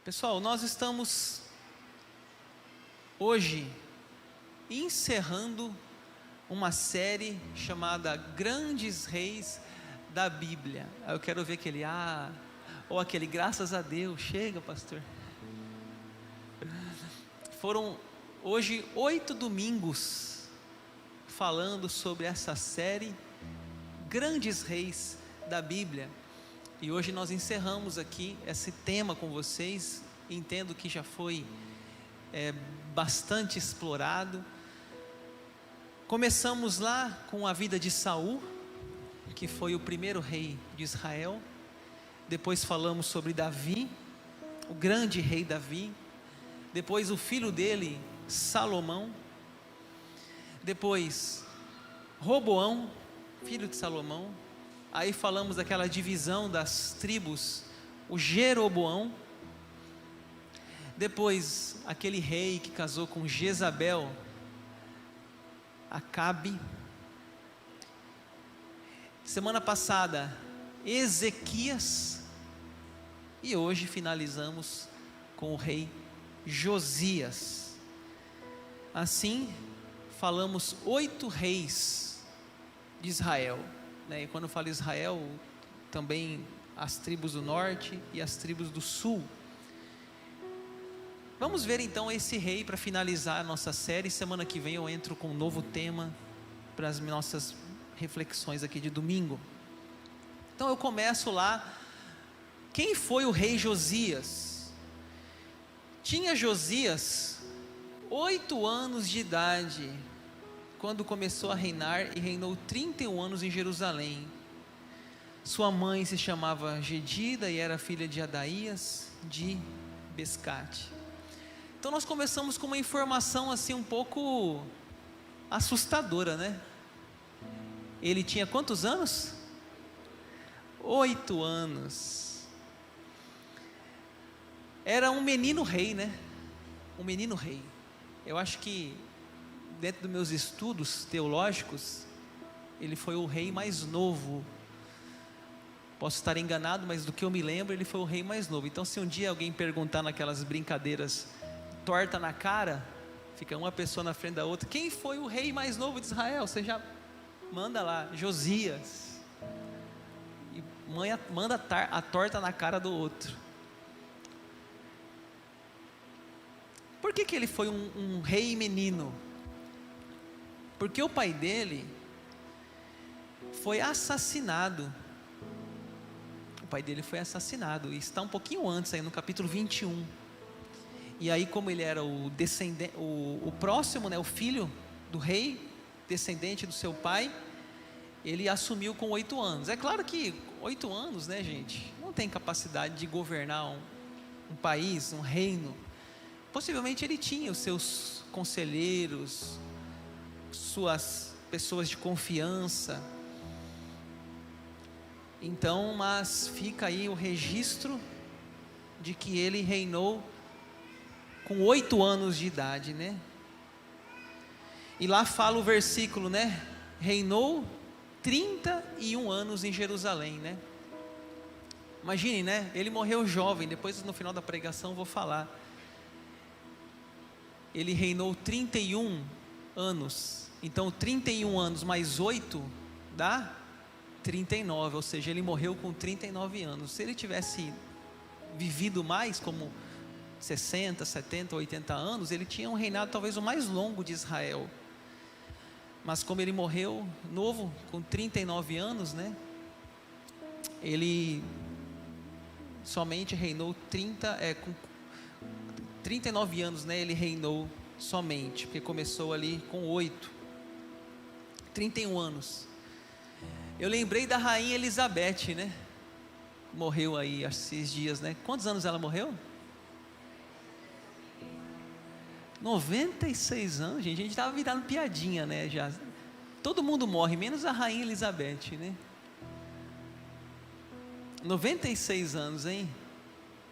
Pessoal, nós estamos hoje encerrando uma série chamada Grandes Reis da Bíblia. Eu quero ver aquele ou aquele graças a Deus. Chega, pastor. Foram hoje 8 domingos falando sobre essa série Grandes Reis da Bíblia. E hoje nós encerramos aqui esse tema com vocês. Entendo que já foi bastante explorado. Começamos lá com a vida de Saul, que foi o primeiro rei de Israel. Depois falamos sobre Davi, o grande rei Davi. Depois o filho dele, Salomão. Depois Roboão, filho de Salomão. Aí falamos daquela divisão das tribos, o Jeroboão. Depois aquele rei que casou com Jezabel, Acabe. Semana passada, Ezequias. E hoje finalizamos com o rei Josias. Assim, falamos 8 reis de Israel. E quando eu falo Israel, também as tribos do norte e as tribos do sul. Vamos ver então esse rei para finalizar a nossa série. Semana que vem eu entro com um novo tema para as nossas reflexões aqui de domingo. Então eu começo lá. Quem foi o rei Josias? Tinha Josias 8 anos de idade quando começou a reinar, e reinou 31 anos em Jerusalém. Sua mãe se chamava Gedida e era filha de Adaías de Bescate. Então nós começamos com uma informação assim um pouco assustadora, né? Ele tinha quantos anos? 8 anos. Era um menino rei, né? Um menino rei. Eu acho que dentro dos meus estudos teológicos, ele foi o rei mais novo. Posso estar enganado, mas do que eu me lembro, ele foi o rei mais novo. Então se um dia alguém perguntar naquelas brincadeiras torta na cara, fica uma pessoa na frente da outra, quem foi o rei mais novo de Israel? Você já manda lá, Josias. E manda a torta na cara do outro. Por que ele foi um rei menino? Porque o pai dele foi assassinado. O pai dele foi assassinado. E está um pouquinho antes, aí no capítulo 21. E aí, como ele era o descendente, o próximo, né, o filho do rei, descendente do seu pai, ele assumiu com 8 anos. É claro que 8 anos, né, gente, não tem capacidade de governar um país, um reino. Possivelmente ele tinha os seus conselheiros, suas pessoas de confiança. Então, mas fica aí o registro de que ele reinou com 8 anos de idade, né? E lá fala o versículo, né? Reinou 31 anos em Jerusalém, né? Imagine, né? Ele morreu jovem. Depois no final da pregação eu vou falar. Ele reinou 31 anos. Então 31 anos mais 8 dá 39, ou seja, ele morreu com 39 anos. Se ele tivesse vivido mais, como 60, 70, 80 anos, ele tinha um reinado talvez o mais longo de Israel. Mas como ele morreu novo, com 39 anos, né? Ele somente reinou com 39 anos, né? Ele reinou somente, porque começou ali com 8. 31 anos. Eu lembrei da rainha Elizabeth, né? Morreu aí esses dias, né? Quantos anos ela morreu? 96 anos, gente. A gente estava virando piadinha, né? Já. Todo mundo morre, menos a rainha Elizabeth, né? 96 anos, hein?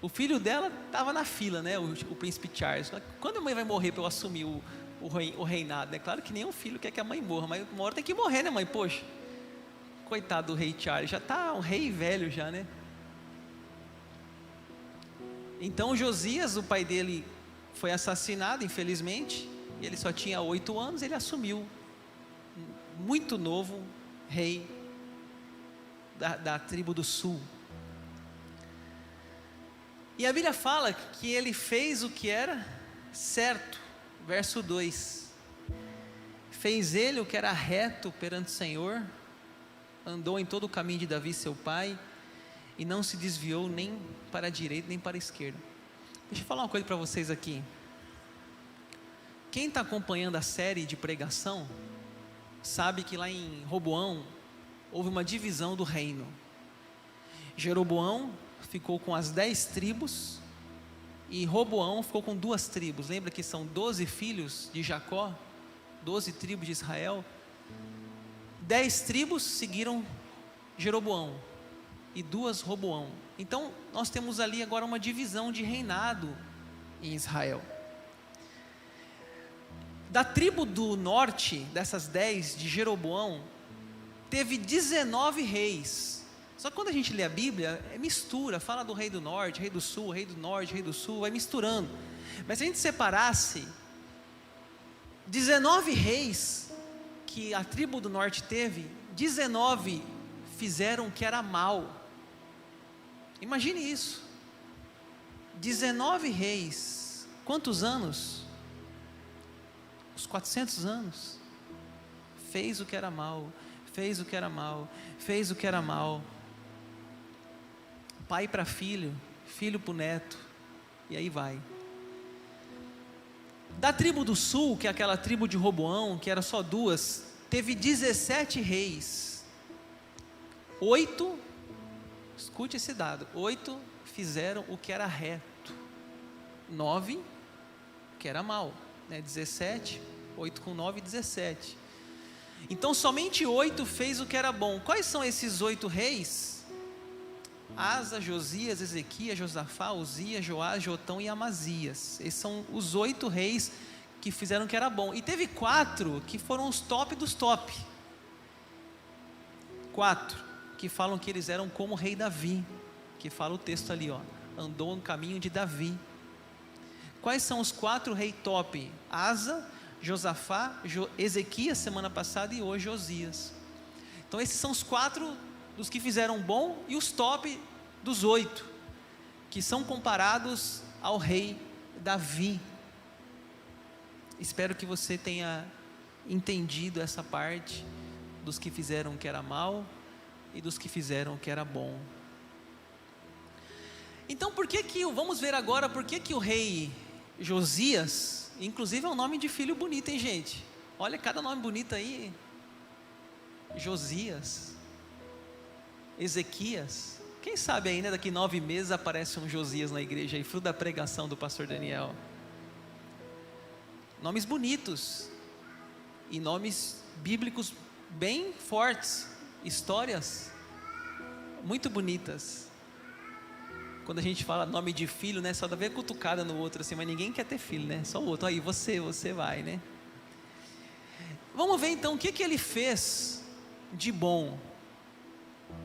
O filho dela estava na fila, né? O príncipe Charles. Quando a mãe vai morrer para eu assumir o reinado? É claro que nenhum filho quer que a mãe morra, mas uma hora tem que morrer, né, mãe? Poxa, coitado do rei Charles, já está um rei velho já, né? Então Josias, o pai dele, foi assassinado, infelizmente. Ele só tinha 8 anos, ele assumiu, muito novo, rei da tribo do sul. E a Bíblia fala que ele fez o que era certo, verso 2. Fez ele o que era reto perante o Senhor, andou em todo o caminho de Davi seu pai, e não se desviou nem para a direita nem para a esquerda. Deixa eu falar uma coisa para vocês aqui. Quem está acompanhando a série de pregação, sabe que lá em Roboão, houve uma divisão do reino. Jeroboão ficou com as 10 tribos, e Roboão ficou com 2 tribos. Lembra que são 12 filhos de Jacó, 12 tribos de Israel. 10 tribos seguiram Jeroboão, e 2 Roboão. Então nós temos ali agora uma divisão de reinado em Israel. Da tribo do norte, dessas 10 de Jeroboão, teve 19 reis. Só que quando a gente lê a Bíblia, mistura, fala do rei do norte, rei do sul, rei do norte, rei do sul, vai misturando. Mas se a gente separasse 19 reis que a tribo do norte teve, 19 fizeram o que era mal. Imagine isso. 19 reis, quantos anos? Os 400 anos. Fez o que era mal, fez o que era mal, fez o que era mal. Pai para filho, filho para o neto, e aí vai. Da tribo do sul, que é aquela tribo de Roboão, que era só 2, teve 17 reis. 8, escute esse dado, 8 fizeram o que era reto, 9 que era mal, né? 17, 8 com 9, 17. Então somente 8 fez o que era bom. Quais são esses 8 reis? Asa, Josias, Ezequias, Josafá, Uzias, Joás, Jotão e Amazias. Esses são os 8 reis que fizeram o que era bom. E teve 4 que foram os top dos top. 4 que falam que eles eram como o rei Davi, que fala o texto ali, ó, andou no caminho de Davi. Quais são os 4 reis top? Asa, Josafá, Ezequias semana passada e hoje Josias. Então esses são os 4 dos que fizeram bom, e os top dos 8 que são comparados ao rei Davi. Espero que você tenha entendido essa parte dos que fizeram o que era mal e dos que fizeram o que era bom. Então vamos ver agora por que o rei Josias, inclusive é um nome de filho bonito, hein, gente? Olha cada nome bonito aí. Josias, Ezequias. Quem sabe ainda daqui 9 meses aparece um Josias na igreja aí, fruto da pregação do pastor Daniel. Nomes bonitos e nomes bíblicos bem fortes, histórias muito bonitas. Quando a gente fala nome de filho, né, só dá ver cutucada no outro assim, mas ninguém quer ter filho, né? Só o outro. Aí você vai, né? Vamos ver então o que ele fez de bom.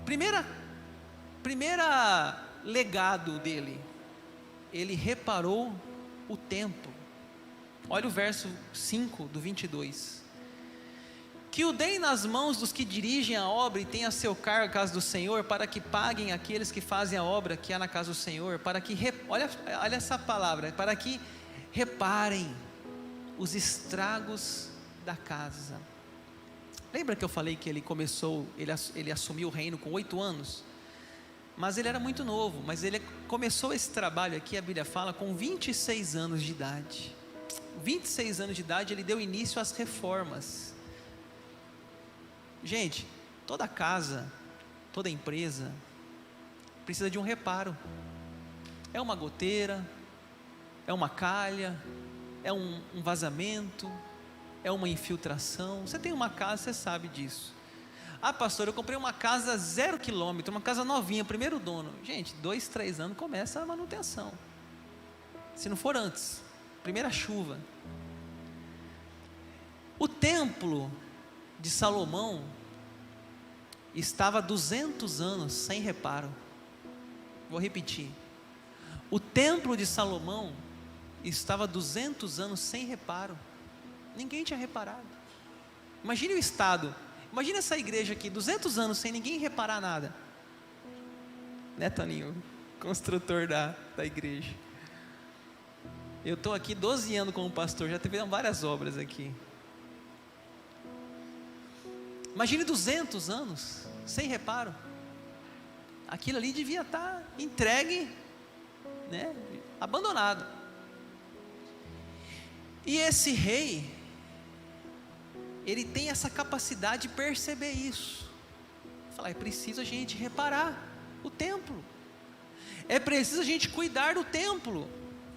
Primeira legado dele, ele reparou o templo. Olha o verso 5 do 22. Que o deem nas mãos dos que dirigem a obra e tenham a seu cargo a casa do Senhor, para que paguem aqueles que fazem a obra que há na casa do Senhor, para que, olha essa palavra, para que reparem os estragos da casa. Lembra que eu falei que ele assumiu o reino com 8 anos? Mas ele era muito novo, mas ele começou esse trabalho aqui, a Bíblia fala, com 26 anos de idade. 26 anos de idade ele deu início às reformas. Gente, toda casa, toda empresa precisa de um reparo. É uma goteira, é uma calha, é um vazamento, é uma infiltração. Você tem uma casa, você sabe disso. Ah, pastor, eu comprei uma casa 0 quilômetro, uma casa novinha, primeiro dono. Gente, 2, 3 anos começa a manutenção. Se não for antes, primeira chuva. O templo de Salomão estava 200 anos sem reparo. Vou repetir. O templo de Salomão estava 200 anos sem reparo. Ninguém tinha reparado. Imagine o estado. Imagine essa igreja aqui, 200 anos sem ninguém reparar nada. Né, Toninho? Construtor da igreja. Eu estou aqui 12 anos como pastor, já teve várias obras aqui. Imagine 200 anos sem reparo. Aquilo ali devia estar entregue, né, abandonado. E esse rei, ele tem essa capacidade de perceber isso. Falar, é preciso a gente reparar o templo. É preciso a gente cuidar do templo.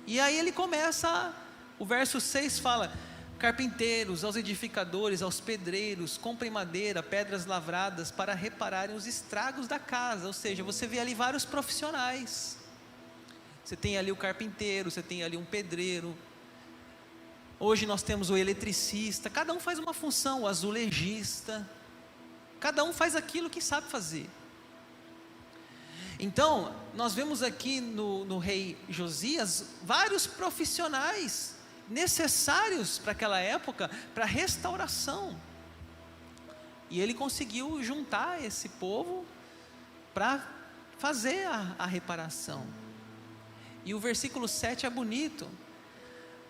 E aí ele começa, o verso 6 fala: carpinteiros, aos edificadores, aos pedreiros, comprem madeira, pedras lavradas, para repararem os estragos da casa. Ou seja, você vê ali vários profissionais. Você tem ali o carpinteiro, você tem ali um pedreiro. Hoje nós temos o eletricista, cada um faz uma função, o azulejista. Cada um faz aquilo que sabe fazer. Então, nós vemos aqui no rei Josias, vários profissionais necessários para aquela época, para restauração. E ele conseguiu juntar esse povo para fazer a reparação. E o versículo 7 é bonito.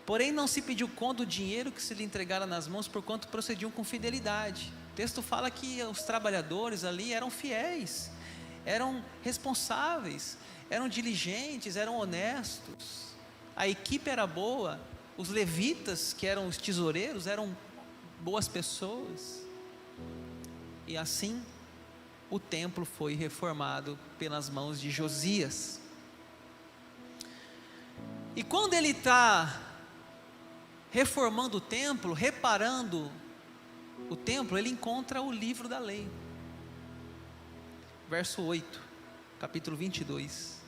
Porém não se pediu conta do dinheiro que se lhe entregara nas mãos, porquanto procediam com fidelidade. O texto fala que os trabalhadores ali eram fiéis, eram responsáveis, eram diligentes, eram honestos. A equipe era boa. Os levitas, que eram os tesoureiros, eram boas pessoas. E assim o templo foi reformado pelas mãos de Josias. E quando ele está reformando o templo, reparando o templo, ele encontra o livro da lei. Verso 8, capítulo 22.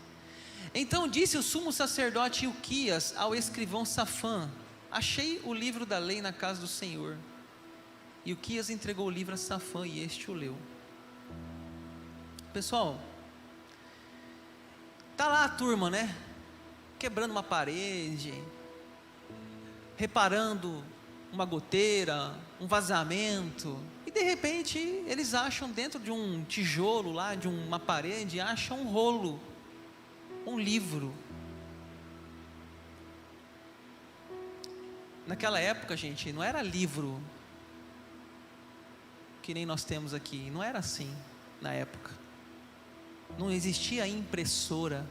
Então disse o sumo sacerdote Ilquias ao escrivão Safã: achei o livro da lei na casa do Senhor. E Ilquias entregou o livro a Safã, e este o leu. Pessoal, está lá a turma, né? Quebrando uma parede, reparando uma goteira, um vazamento, e de repente eles acham dentro de um tijolo lá, de uma parede, acham um rolo, um livro. Naquela época, gente, não era livro que nem nós temos aqui, não era assim na época. Não existia impressora.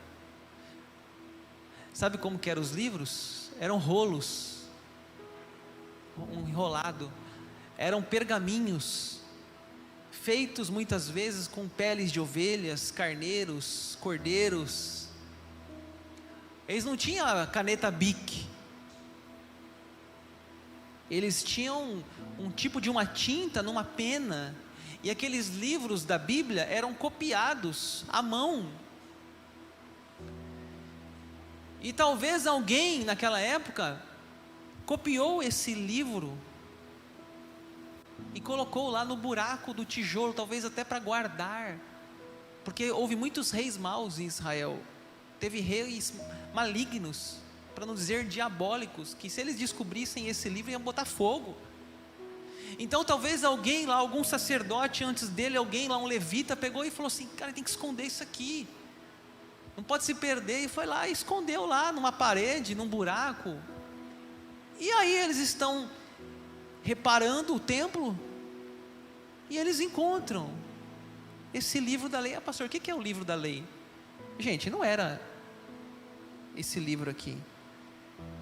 Sabe como que eram os livros? Eram rolos, um enrolado, eram pergaminhos, feitos muitas vezes com peles de ovelhas, carneiros, cordeiros. Eles não tinham a caneta Bic, eles tinham um tipo de uma tinta numa pena, e aqueles livros da Bíblia eram copiados à mão. E talvez alguém naquela época copiou esse livro e colocou lá no buraco do tijolo, talvez até para guardar, porque houve muitos reis maus em Israel. Teve reis malignos, para não dizer diabólicos, que se eles descobrissem esse livro iam botar fogo. Então talvez alguém lá, algum sacerdote antes dele, alguém lá, um levita, pegou e falou assim: cara, tem que esconder isso aqui, não pode se perder. E foi lá e escondeu lá numa parede, num buraco. E aí eles estão reparando o templo, e eles encontram esse livro da lei. Ah, pastor, o que é o livro da lei? Gente, não era esse livro aqui.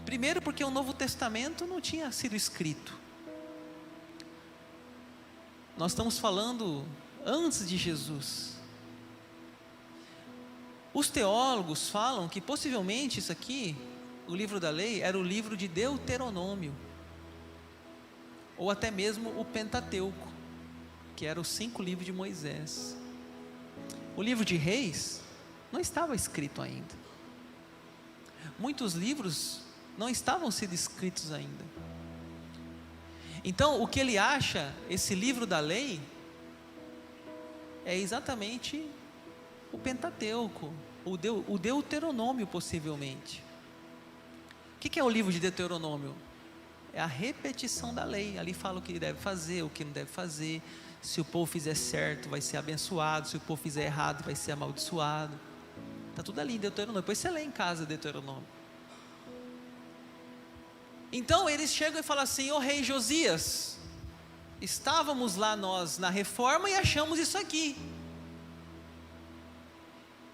Primeiro porque o Novo Testamento não tinha sido escrito. Nós estamos falando antes de Jesus. Os teólogos falam que possivelmente isso aqui, o livro da lei, era o livro de Deuteronômio, ou até mesmo o Pentateuco, que eram os 5 livros de Moisés. O livro de Reis não estava escrito ainda. Muitos livros não estavam sendo escritos ainda. Então, o que ele acha, esse livro da lei, é exatamente o Pentateuco, o Deuteronômio, possivelmente. O que é o livro de Deuteronômio? É a repetição da lei. Ali fala o que deve fazer, o que não deve fazer. Se o povo fizer certo, vai ser abençoado. Se o povo fizer errado, vai ser amaldiçoado. Está tudo ali em Deuteronômio. Depois você lê em casa Deuteronômio. Então eles chegam e falam assim: ô rei Josias, estávamos lá nós na reforma e achamos isso aqui.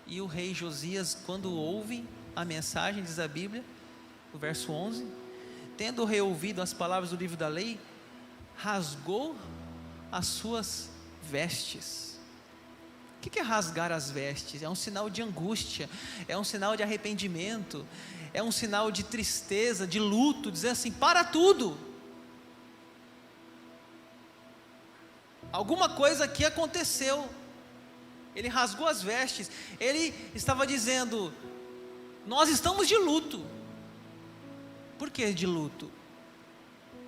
E o rei Josias, quando ouve a mensagem, diz a Bíblia, no verso 11, tendo reouvido as palavras do livro da lei, rasgou as suas vestes. O que é rasgar as vestes? É um sinal de angústia, é um sinal de arrependimento, é um sinal de tristeza, de luto, dizer assim: para tudo, alguma coisa aqui aconteceu. Ele rasgou as vestes, ele estava dizendo: nós estamos de luto. Por que de luto?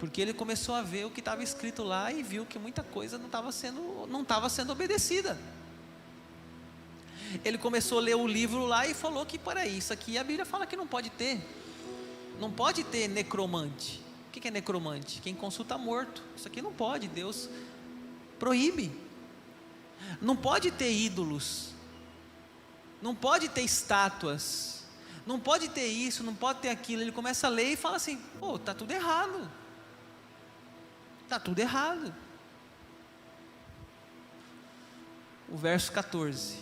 Porque ele começou a ver o que estava escrito lá e viu que muita coisa não estava sendo obedecida. Ele começou a ler o livro lá e falou que, peraí, isso aqui a Bíblia fala que não pode ter necromante. O que é necromante? Quem consulta morto. Isso aqui não pode, Deus proíbe. Não pode ter ídolos, não pode ter estátuas, não pode ter isso, não pode ter aquilo. Ele começa a ler e fala assim: pô, está tudo errado, está tudo errado. O verso 14: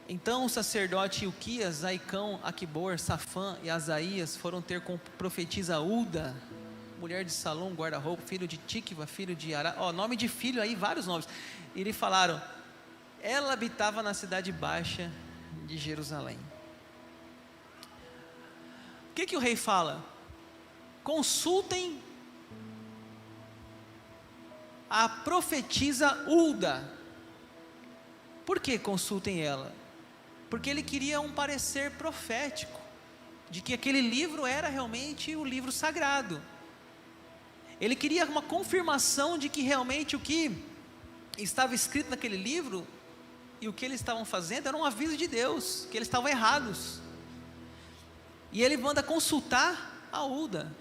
então o sacerdote Ilquias, Aicão, Aquibor, Safã e Asaías foram ter com profetisa Ulda, mulher de Salom, guarda-roupa, filho de Tikva, filho de Ará, nome de filho aí, vários nomes. E lhe falaram: ela habitava na cidade baixa de Jerusalém. O que o rei fala? Consultem a profetisa Ulda. Por que consultem ela? Porque ele queria um parecer profético, de que aquele livro era realmente o livro sagrado. Ele queria uma confirmação de que realmente o que estava escrito naquele livro e o que eles estavam fazendo era um aviso de Deus, que eles estavam errados. E ele manda consultar a Ulda.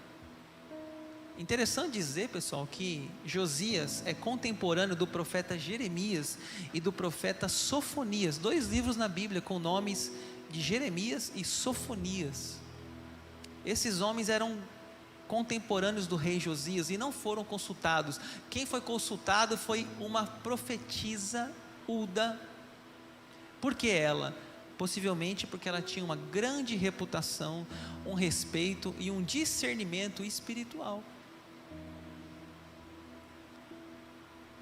Interessante dizer, pessoal, que Josias é contemporâneo do profeta Jeremias e do profeta Sofonias, 2 livros na Bíblia com nomes de Jeremias e Sofonias. Esses homens eram contemporâneos do rei Josias e não foram consultados. Quem foi consultado foi uma profetisa Ulda. Por que ela? Possivelmente porque ela tinha uma grande reputação, um respeito e um discernimento espiritual.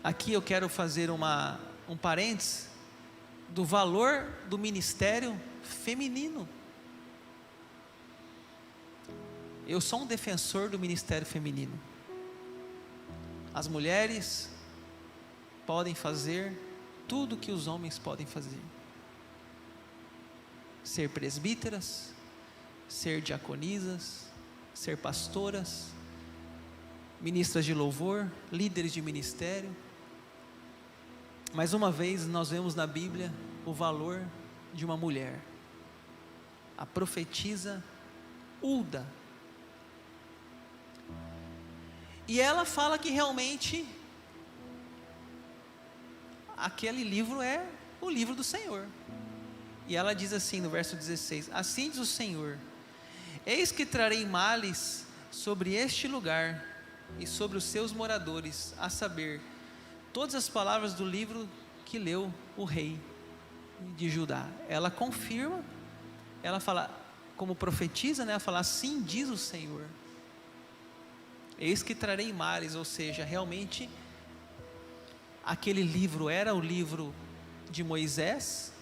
Aqui eu quero fazer um parênteses do valor do ministério feminino. Eu sou um defensor do ministério feminino. As mulheres podem fazer tudo que os homens podem fazer: ser presbíteras, ser diaconisas, ser pastoras, ministras de louvor, líderes de ministério. Mais uma vez nós vemos na Bíblia o valor de uma mulher, a profetisa Ulda. E ela fala que realmente aquele livro é o livro do Senhor. E ela diz assim no verso 16: assim diz o Senhor: eis que trarei males sobre este lugar e sobre os seus moradores, a saber, todas as palavras do livro que leu o rei de Judá. Ela confirma, ela fala, como profetiza, ela fala: assim diz o Senhor, eis que trarei males. Ou seja, realmente aquele livro era o livro de Moisés,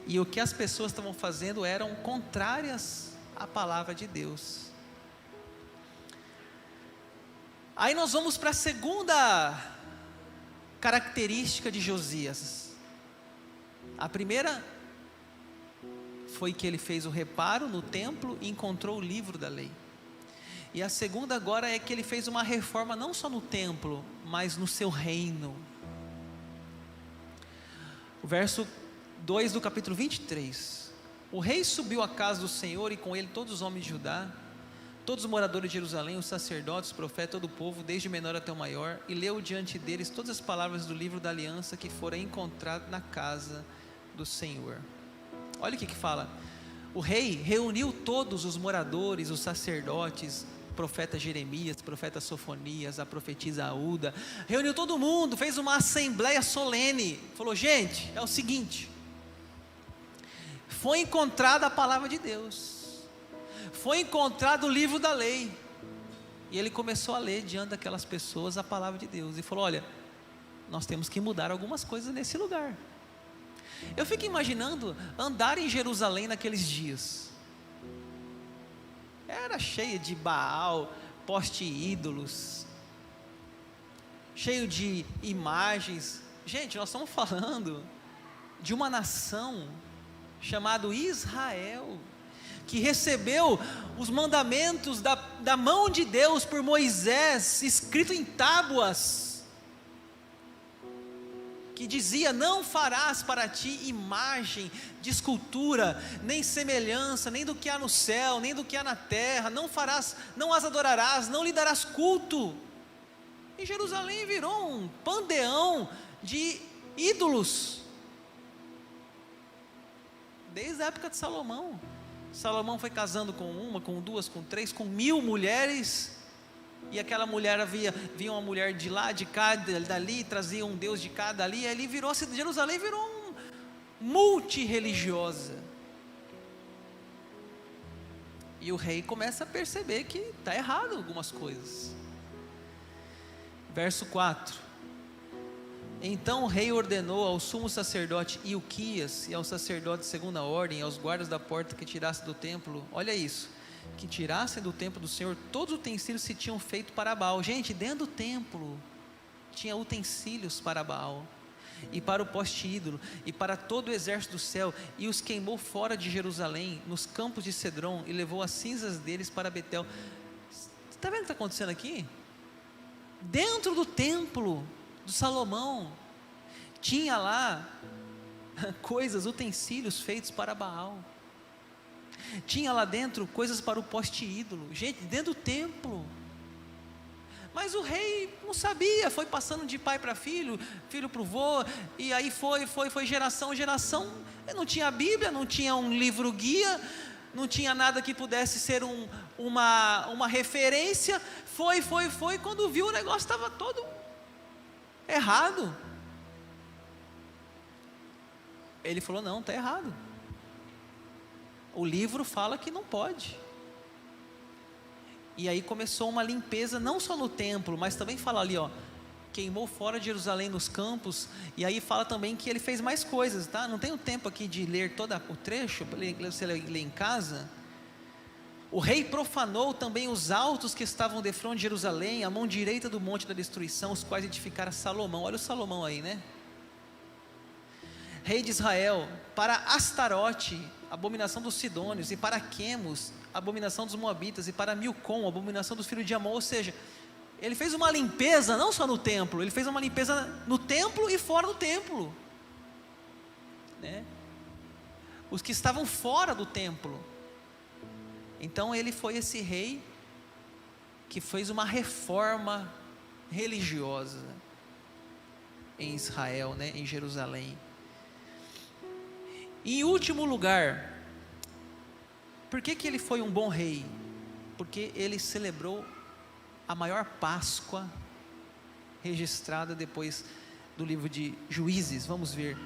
e o que as pessoas estavam fazendo eram contrárias à palavra de Deus. Aí nós vamos para a segunda característica de Josias. A primeira foi que ele fez o reparo no templo e encontrou o livro da lei. E a segunda agora é que ele fez uma reforma não só no templo, mas no seu reino. O verso 2 do capítulo 23: O rei subiu à casa do Senhor e com ele todos os homens de Judá, todos os moradores de Jerusalém, os sacerdotes, os profetas, todo o povo, desde o menor até o maior, e leu diante deles todas as palavras do livro da aliança que fora encontrado na casa do Senhor. Olha o que fala. O rei reuniu todos os moradores, os sacerdotes, o profeta Jeremias, o profeta Sofonias, a profetisa Aúda, reuniu todo mundo, fez uma assembleia solene, falou: gente, é o seguinte, foi encontrada a palavra de Deus, foi encontrado o livro da lei, e ele começou a ler diante daquelas pessoas a palavra de Deus, e falou: olha, nós temos que mudar algumas coisas nesse lugar. Eu fico imaginando andar em Jerusalém naqueles dias, era cheio de Baal, poste ídolos, cheio de imagens. Gente, nós estamos falando de uma nação chamada Israel, que recebeu os mandamentos da mão de Deus por Moisés, escrito em tábuas, que dizia: não farás para ti imagem de escultura, nem semelhança, nem do que há no céu, nem do que há na terra, não as adorarás, não lhe darás culto. E Jerusalém virou um panteão de ídolos, desde a época de Salomão. Salomão foi casando com uma, com duas, com três, com 1000 mulheres, e aquela mulher via uma mulher de lá, de cá, dali, trazia um deus de cá, dali, e ali Jerusalém virou multirreligiosa. E o rei começa a perceber que está errado algumas coisas. Verso 4: então o rei ordenou ao sumo sacerdote Ilquias e aos sacerdotes de segunda ordem, aos guardas da porta, que tirassem do templo, olha isso, que tirassem do templo do Senhor todos os utensílios que tinham feito para Baal. Gente, dentro do templo tinha utensílios para Baal, e para o poste ídolo, e para todo o exército do céu, e os queimou fora de Jerusalém, nos campos de Cedron, e levou as cinzas deles para Betel. Está vendo o que está acontecendo aqui? Dentro do templo do Salomão, tinha lá coisas, utensílios feitos para Baal, tinha lá dentro coisas para o poste ídolo, gente, dentro do templo. Mas o rei não sabia, foi passando de pai para filho, filho para o vô, e aí foi geração, não tinha Bíblia, não tinha um livro guia, não tinha nada que pudesse ser uma referência. Foi, quando viu o negócio estava todo errado. Ele falou: não, está errado, o livro fala que não pode. E aí começou uma limpeza, não só no templo, mas também fala ali, queimou fora de Jerusalém nos campos. E aí fala também que ele fez mais coisas, tá? Não tenho tempo aqui de ler todo o trecho, para você ler em casa. O rei profanou também os altos que estavam defronte de Jerusalém, a mão direita do monte da destruição, os quais edificara Salomão. Olha o Salomão aí, né? Rei de Israel, para Astarote, abominação dos sidônios, e para Quemos, abominação dos moabitas, e para Milcom, abominação dos filhos de Amon. Ou seja, ele fez uma limpeza não só no templo, ele fez uma limpeza no templo e fora do templo, né? Os que estavam fora do templo. Então ele foi esse rei que fez uma reforma religiosa em Israel, né? Em Jerusalém. Em último lugar, por que ele foi um bom rei? Porque ele celebrou a maior Páscoa registrada depois do livro de Juízes. Vamos ver.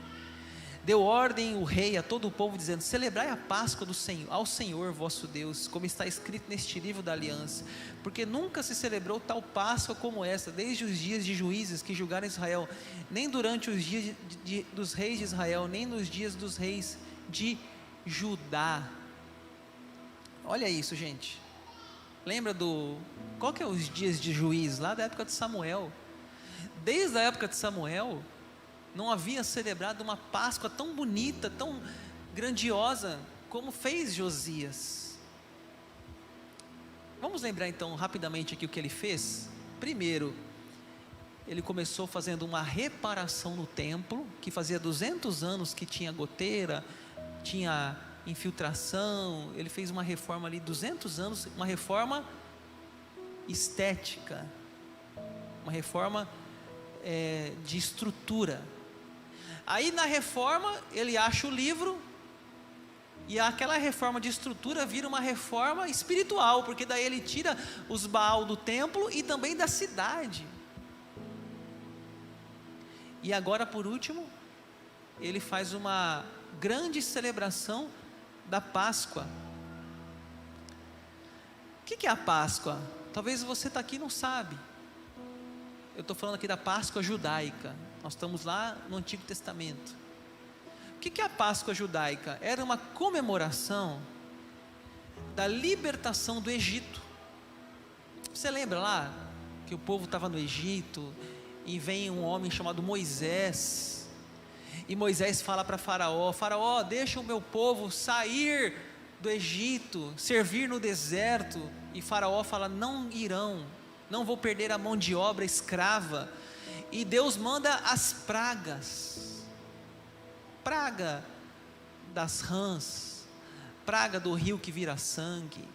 Deu ordem o rei a todo o povo, dizendo: celebrai a Páscoa ao Senhor vosso Deus, como está escrito neste livro da aliança, porque nunca se celebrou tal Páscoa como esta, desde os dias de Juízes que julgaram Israel, nem durante os dias dos reis de Israel, nem nos dias dos reis de Judá. Olha isso, gente. Lembra qual que é os dias de Juízes? Lá da época de Samuel. Desde a época de Samuel, não havia celebrado uma Páscoa tão bonita, tão grandiosa, como fez Josias. Vamos lembrar então rapidamente aqui o que ele fez. Primeiro, ele começou fazendo uma reparação no templo, que fazia 200 anos que tinha goteira, tinha infiltração, ele fez uma reforma ali, 200 anos, uma reforma estética, uma reforma de estrutura. Aí na reforma ele acha o livro, e aquela reforma de estrutura vira uma reforma espiritual, porque daí ele tira os Baal do templo e também da cidade. E agora, por último, ele faz uma grande celebração da Páscoa. O que é a Páscoa? Talvez você está aqui e não sabe. Eu estou falando aqui da Páscoa judaica. Nós estamos lá no Antigo Testamento. O que é a Páscoa judaica? Era uma comemoração da libertação do Egito. Você lembra lá que o povo estava no Egito e vem um homem chamado Moisés, e Moisés fala para Faraó: Faraó, deixa o meu povo sair do Egito, servir no deserto. E Faraó fala: não irão, não vou perder a mão de obra escrava. E Deus manda as pragas, praga das rãs, praga do rio que vira sangue,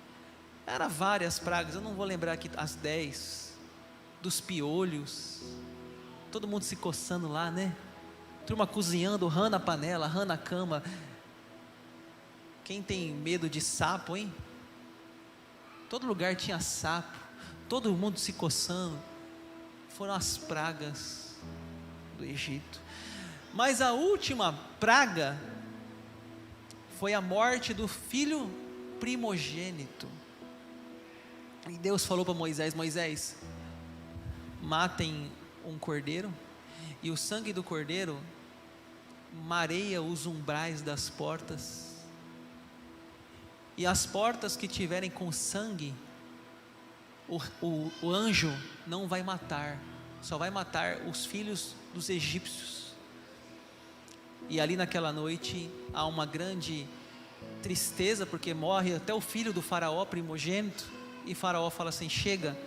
eram várias pragas, eu não vou lembrar aqui as 10, dos piolhos, todo mundo se coçando lá, né? Turma cozinhando, rã na panela, rã na cama. Quem tem medo de sapo, hein? Todo lugar tinha sapo, todo mundo se coçando. Foram as pragas do Egito. Mas a última praga foi a morte do filho primogênito. E Deus falou para Moisés: Moisés, matem um cordeiro, e o sangue do cordeiro mareia os umbrais das portas, e as portas que tiverem com sangue, o anjo não vai matar, só vai matar os filhos dos egípcios. E ali naquela noite há uma grande tristeza, porque morre até o filho do faraó primogênito, e Faraó fala assim: chega,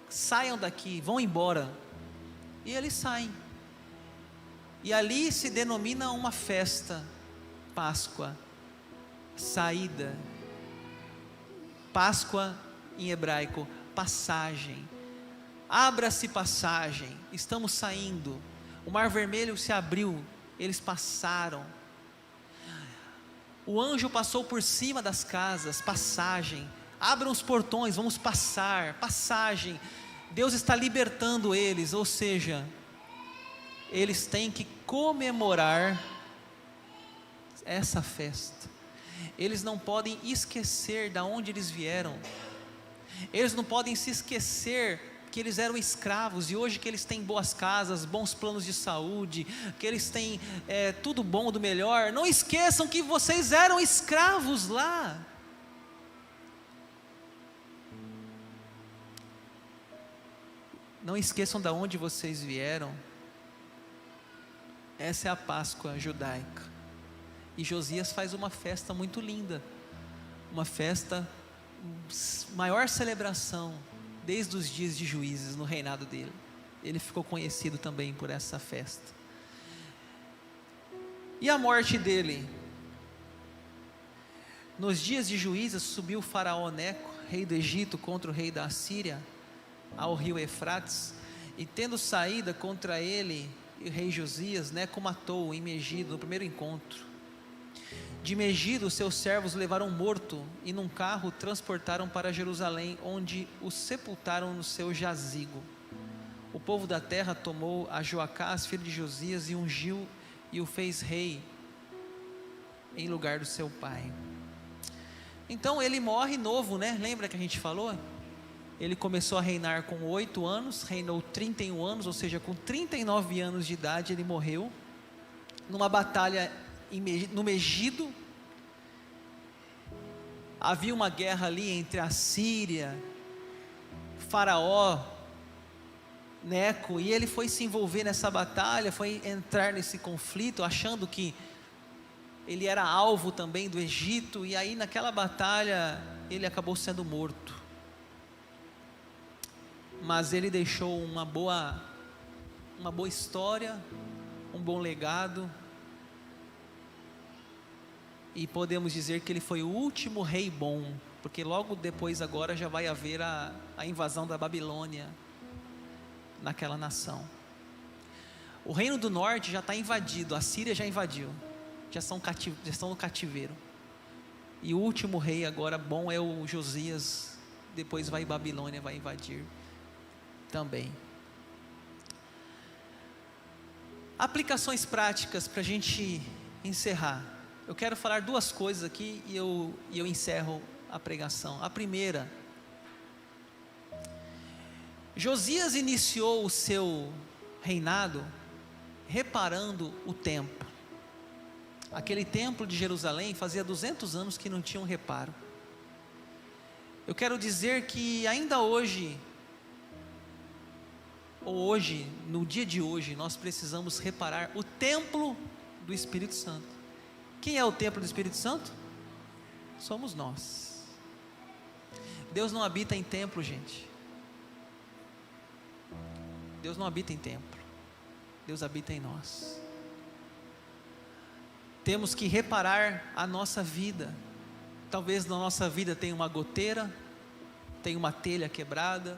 saiam daqui, vão embora. E eles saem, e ali se denomina uma festa, Páscoa, saída. Páscoa em hebraico, passagem. Abra-se passagem, estamos saindo. O mar vermelho se abriu, eles passaram. O anjo passou por cima das casas, passagem. Abram os portões, vamos passar, passagem. Deus está libertando eles, ou seja, eles têm que comemorar essa festa. Eles não podem esquecer de onde eles vieram. Eles não podem se esquecer que eles eram escravos, e hoje que eles têm boas casas, bons planos de saúde, que eles têm tudo bom, do melhor. Não esqueçam que vocês eram escravos lá. Não esqueçam de onde vocês vieram. Essa é a Páscoa judaica. E Josias faz uma festa muito linda, uma festa, maior celebração desde os dias de Juízes no reinado dele. Ele ficou conhecido também por essa festa. E a morte dele? Nos dias de Juízes subiu o faraó Neco, rei do Egito, contra o rei da Assíria, ao rio Eufrates, e tendo saída contra ele, o rei Josias, Neco matou em Megido, no primeiro encontro. De Megido, seus servos o levaram morto, e num carro transportaram para Jerusalém, onde o sepultaram no seu jazigo. O povo da terra tomou a Joacás, filho de Josias, e ungiu e o fez rei em lugar do seu pai. Então ele morre novo, né? Lembra que a gente falou? Ele começou a reinar com 8 anos, reinou 31 anos, ou seja, com 39 anos de idade ele morreu, numa batalha no Megido. Havia uma guerra ali entre a Síria, Faraó, Neco, e ele foi se envolver nessa batalha, foi entrar nesse conflito, achando que ele era alvo também do Egito, e aí naquela batalha ele acabou sendo morto. Mas ele deixou uma boa história, um bom legado, E podemos dizer que ele foi o último rei bom, porque logo depois agora já vai haver a invasão da Babilônia naquela nação. O reino do norte já está invadido, a Síria já invadiu, já estão no cativeiro. E o último rei agora bom é o Josias, depois vai Babilônia, vai invadir também. Aplicações práticas para a gente encerrar. Eu quero falar duas coisas aqui e eu encerro a pregação. A primeira, Josias iniciou o seu reinado reparando o templo. Aquele templo de Jerusalém fazia 200 anos que não tinha um reparo. Eu quero dizer que ainda hoje, no dia de hoje, nós precisamos reparar o templo do Espírito Santo. Quem é o templo do Espírito Santo? Somos nós. Deus não habita em templo, gente. Deus não habita em templo. Deus habita em nós. Temos que reparar a nossa vida. Talvez na nossa vida tenha uma goteira, tenha uma telha quebrada.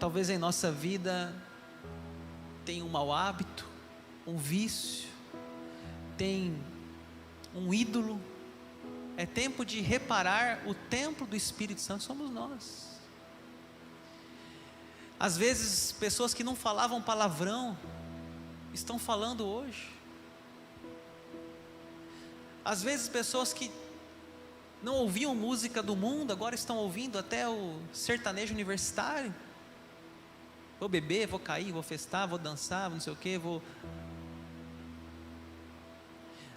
Talvez em nossa vida tenha um mau hábito, um vício, tem um ídolo. É tempo de reparar o templo do Espírito Santo, somos nós. Às vezes pessoas que não falavam palavrão estão falando hoje. Às vezes pessoas que não ouviam música do mundo agora estão ouvindo até o sertanejo universitário. Vou beber, vou cair, vou festar, vou dançar, não sei o que, vou...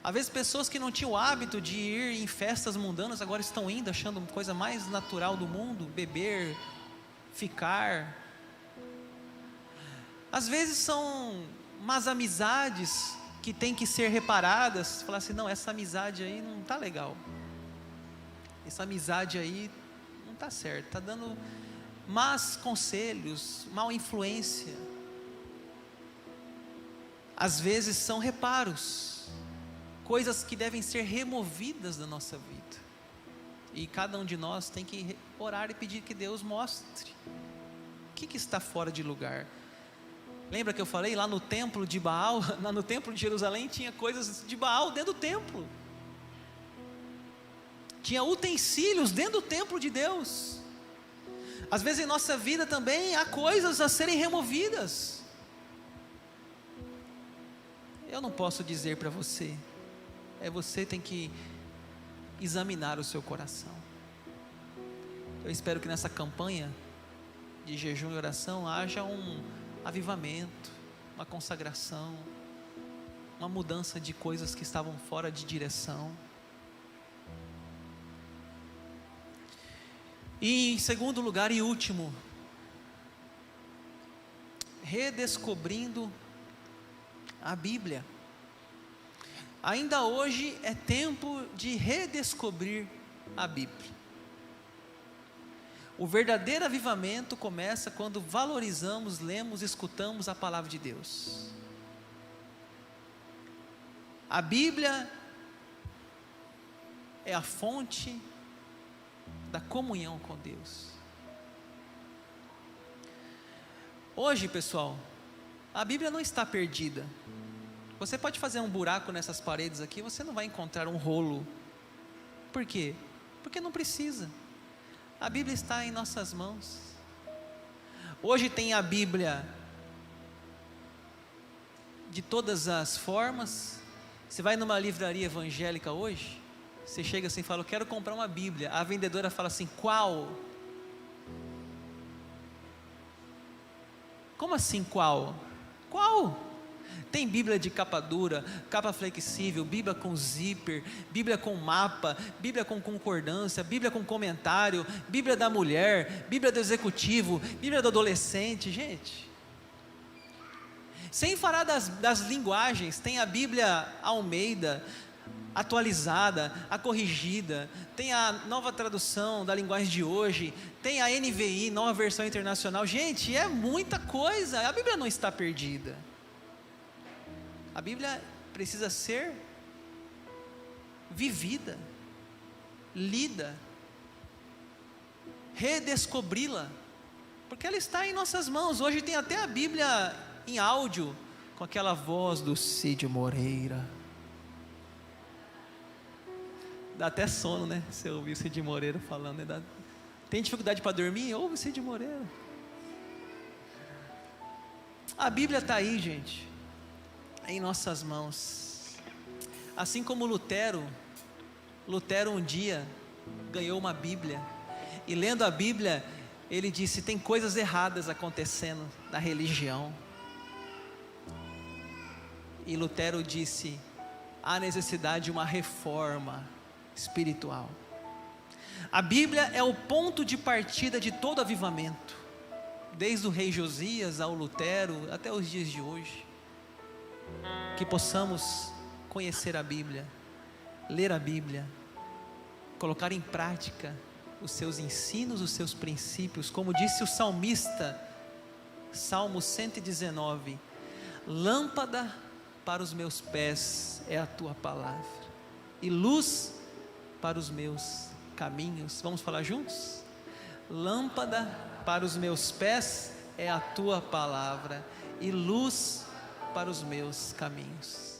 Às vezes pessoas que não tinham o hábito de ir em festas mundanas agora estão indo, achando a coisa mais natural do mundo, beber, ficar. Às vezes são umas amizades que têm que ser reparadas. Falar assim, não, essa amizade aí não está legal, essa amizade aí não está certa, está dando más conselhos, mal influência. Às vezes são reparos, coisas que devem ser removidas da nossa vida, e cada um de nós tem que orar e pedir que Deus mostre o que está fora de lugar. Lembra que eu falei lá no templo de Baal, lá no templo de Jerusalém tinha coisas de Baal dentro do templo, tinha utensílios dentro do templo de Deus. Às vezes em nossa vida também há coisas a serem removidas. Eu não posso dizer para você, você tem que examinar o seu coração. Eu espero que nessa campanha de jejum e oração haja um avivamento, uma consagração, uma mudança de coisas que estavam fora de direção. E em segundo lugar e último, redescobrindo a Bíblia. Ainda hoje é tempo de redescobrir a Bíblia. O verdadeiro avivamento começa quando valorizamos, lemos, escutamos a palavra de Deus. A Bíblia é a fonte da comunhão com Deus. Hoje, pessoal, a Bíblia não está perdida. Você pode fazer um buraco nessas paredes aqui, você não vai encontrar um rolo. Por quê? Porque não precisa. A Bíblia está em nossas mãos. Hoje tem a Bíblia de todas as formas. Você vai numa livraria evangélica hoje, você chega assim e fala, eu quero comprar uma Bíblia. A vendedora fala assim, qual? Como assim qual? Qual? Tem Bíblia de capa dura, capa flexível, Bíblia com zíper, Bíblia com mapa, Bíblia com concordância, Bíblia com comentário, Bíblia da mulher, Bíblia do executivo, Bíblia do adolescente. Gente, sem falar das linguagens, tem a Bíblia Almeida, atualizada, a corrigida, tem a nova tradução da linguagem de hoje, tem a NVI, nova versão internacional. Gente, é muita coisa. A Bíblia não está perdida. A Bíblia precisa ser vivida, lida, redescobri-la, porque ela está em nossas mãos. Hoje tem até a Bíblia em áudio, com aquela voz do Cid Moreira. Dá até sono, né? Você ouvir o Cid Moreira falando, né? Tem dificuldade para dormir? Ouve o Cid Moreira. A Bíblia está aí, gente, em nossas mãos. Assim como Lutero um dia ganhou uma Bíblia, e lendo a Bíblia, ele disse: tem coisas erradas acontecendo na religião. E Lutero disse: há necessidade de uma reforma espiritual. A Bíblia é o ponto de partida de todo avivamento, desde o rei Josias ao Lutero, até os dias de hoje. Que possamos conhecer a Bíblia, ler a Bíblia, colocar em prática os seus ensinos, os seus princípios, como disse o salmista, Salmo 119: lâmpada para os meus pés é a tua palavra, e luz para os meus caminhos. Vamos falar juntos? Lâmpada para os meus pés é a tua palavra, e luz para os meus caminhos.